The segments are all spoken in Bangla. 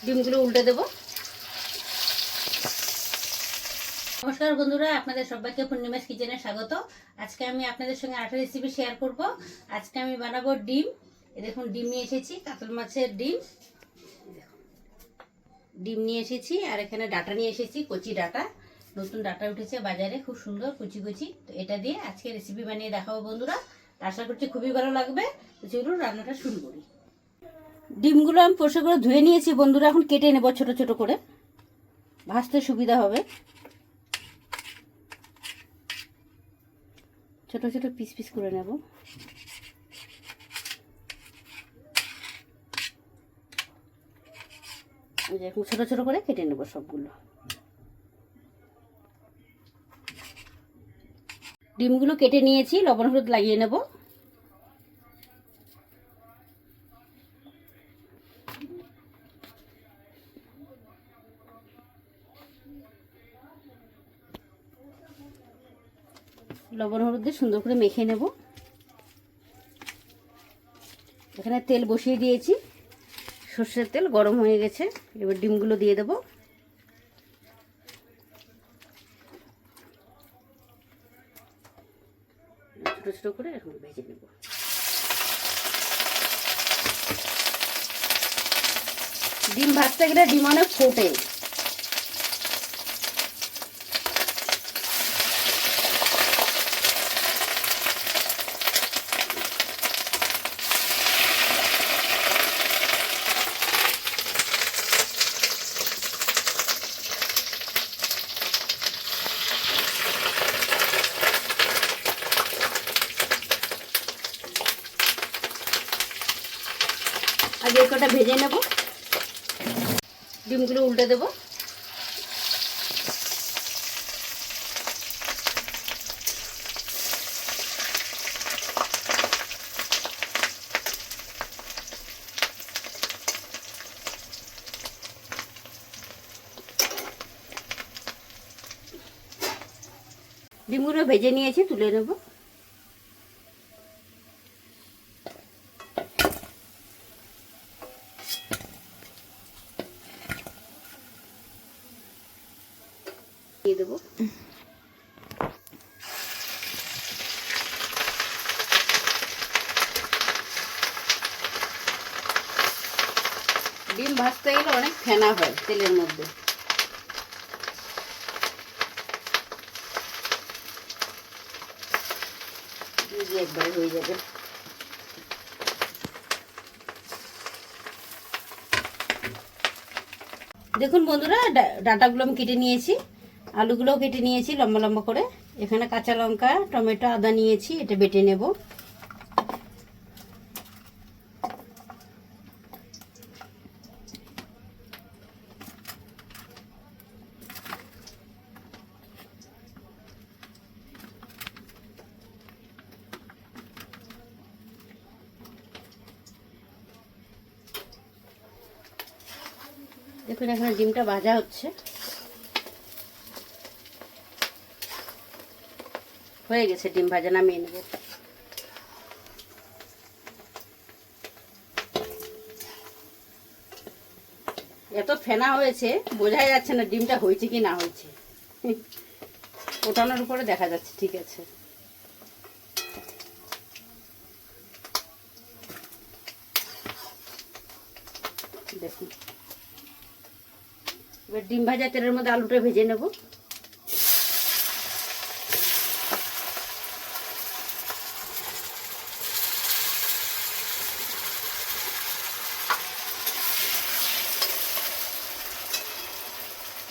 ডিমগুলো উল্টে দেবো। নমস্কার বন্ধুরা, আপনাদের সবাইকে পূর্ণিমাস কিচেনে স্বাগত। আজকে আমি আপনাদের সঙ্গে আরেকটা রেসিপি শেয়ার করব। আজকে আমি বানাবো ডিম। দেখুন ডিম নিয়ে এসেছি, কাতল মাছের ডিম। ডিম নিয়ে এসেছি আর এখানে ডাটা নিয়ে এসেছি, কচি ডাটা। নতুন ডাটা উঠেছে বাজারে, খুব সুন্দর কুচি কুচি। তো এটা দিয়ে আজকে রেসিপি বানিয়ে দেখাবো বন্ধুরা। আশা করছি খুবই ভালো লাগবে। তো চলুন রান্নাটা শুরু করি। ডিমগুলো আমি পরিষ্কার করে ধুয়ে নিয়েছি বন্ধুরা। এখন কেটে নেব ছোট ছোট করে, ভাজতে সুবিধা হবে। ছোট ছোট পিস পিস করে নেব। ছোট ছোট করে কেটে নেব সবগুলো। ডিমগুলো কেটে নিয়েছি, লবণ হলুদ লাগিয়ে নেব। লবণ হলুদ দিয়ে সুন্দর করে মেখে নেব। এখানে তেল বসিয়ে দিয়েছি, সর্ষের তেল গরম হয়ে গেছে। এবার ডিমগুলো দিয়ে দেব। ছোট ছোট করে এখন ভেজে নেব। ডিম ভাজতে গেলে ডিম অনেক ফোটে। আগে কটা ভেজে নেব। ডিমগুলো উল্টে দেব। ডিমগুলো ভেজে নিয়েছি, তুলে নেব। দিয়ে দেবো। ডিম ভাজতে গেলে অনেক ফেনা হয় তেলের মধ্যে। একবারে হয়ে যাবে। দেখুন বন্ধুরা, ডাঁটাগুলো আমি কেটে নিয়েছি, আলুগুলোও কেটে নিয়েছি লম্বা লম্বা করে। এখানে কাঁচা লঙ্কা, টমেটো, আদা নিয়েছি, এটা বেটে নেব। দেখুন এখানে ডিমটা ভাজা হচ্ছে, হয়ে গেছে ডিম ভাজা, নামিয়ে নেব। এত ফেনা হয়েছে বোঝাই যাচ্ছে না ডিমটা হয়েছে কি না হয়েছে। ওঠানোর উপরে দেখা যাচ্ছে ঠিক আছে। দেখুন এবার ডিম ভাজা তেলের মধ্যে আলুটা ভেজে নেব।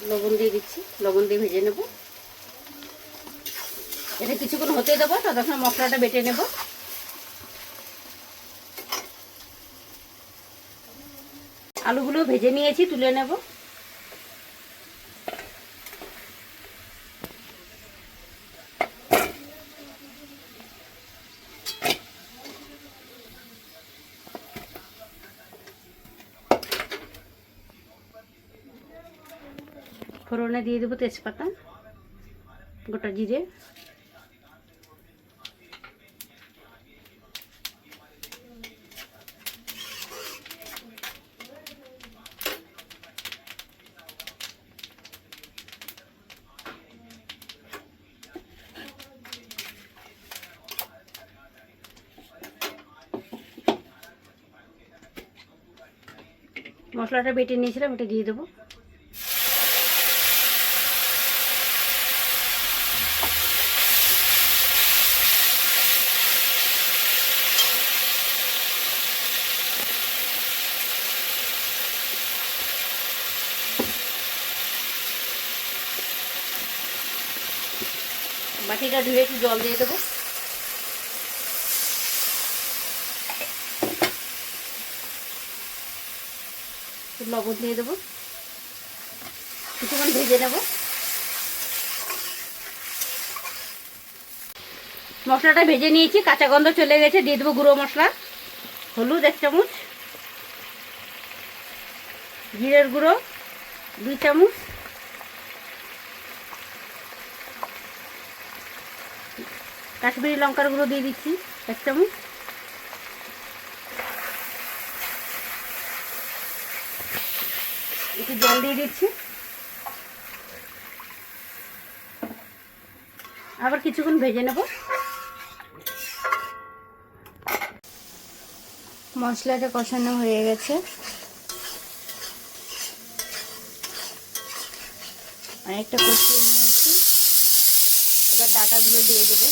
লবণ দিয়ে দিচ্ছি, লবণ দিয়ে ভেজে নেব। এটা কিছুক্ষণ হতে দেবো, ততক্ষণ মশলাটা বেটে নেব। আলুগুলো ভেজে নিয়েছি, তুলে নেব। ফোড়নে দিয়ে দেবো তেজপাতা, গোটা জিরে, মশলাটা বেটে নিয়েছিলাম, এটা দিয়ে দেবো। বাটিটা ধুয়ে একটু জল দিয়ে দেবো। লবণ দিয়ে দেবো, কিছুক্ষণ ভেজে নেব। মশলাটা ভেজে নিয়েছি, কাঁচা গন্ধ চলে গেছে। দিয়ে দেবো গুঁড়ো মশলা, হলুদ 1 চামচ, জিরের গুঁড়ো 2 চামচ, কাশ্মীরি লঙ্কার গুঁড়ো দিয়ে দিচ্ছি 1 চামচ, একটু জল দিয়ে দিচ্ছি। আবার কিছুক্ষণ ভেজে নেব। মশলাটা কষানো হয়ে গেছে, অনেকটা কষিয়ে নিয়েছি। এবার ডাটাগুলো দিয়ে দেবো।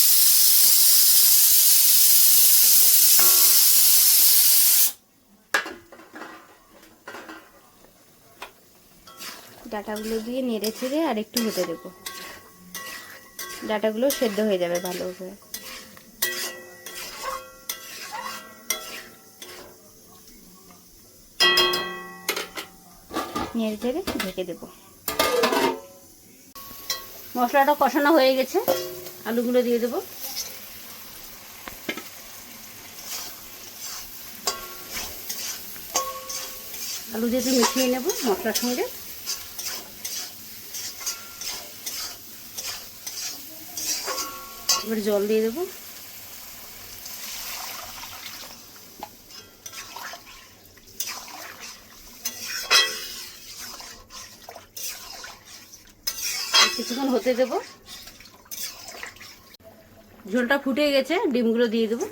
ডাটাগুলো দিয়ে নেড়ে ছেড়ে আর একটু হতে দেবো, ডাটাগুলো সেদ্ধ হয়ে যাবে ভালোভাবে। নেড়ে ছেড়ে ঢেকে দেবো। মশলাটা কষানো হয়ে গেছে, আলুগুলো দিয়ে দেবো। আলু দিয়ে একটু মিশিয়ে নেব মশলার সঙ্গে। এবার জল দিয়ে দেবো। কিছুক্ষণ হতে দেব। ঝোলটা ফুটে গেছে, ডিমগুলো দিয়ে দেবো।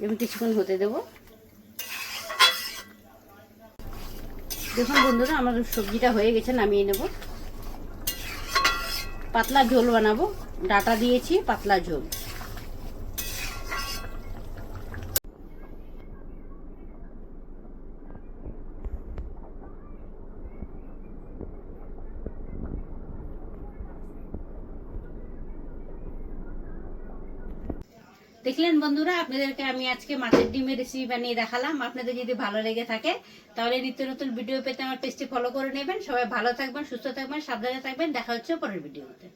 এবং কিছুক্ষণ হতে দেব। দেখুন বন্ধুরা, আমার সবজিটা হয়ে গেছে, নামিয়ে নেব। পাতলা ঝোল বানাবো, ডাটা দিয়েছি, পাতলা ঝোল। দেখলেন বন্ধুরা, আপনাদেরকে আমি আজকে মাছের ডিমের রেসিপি বানিয়ে দেখালাম। আপনাদের যদি ভালো লেগে থাকে তাহলে নিত্য নতুন ভিডিও পেতে আমার পেজটি ফলো করে নেবেন। সবাই ভালো থাকবেন, সুস্থ থাকবেন, সাবধানে থাকবেন। দেখা হচ্ছে পরের ভিডিওতে।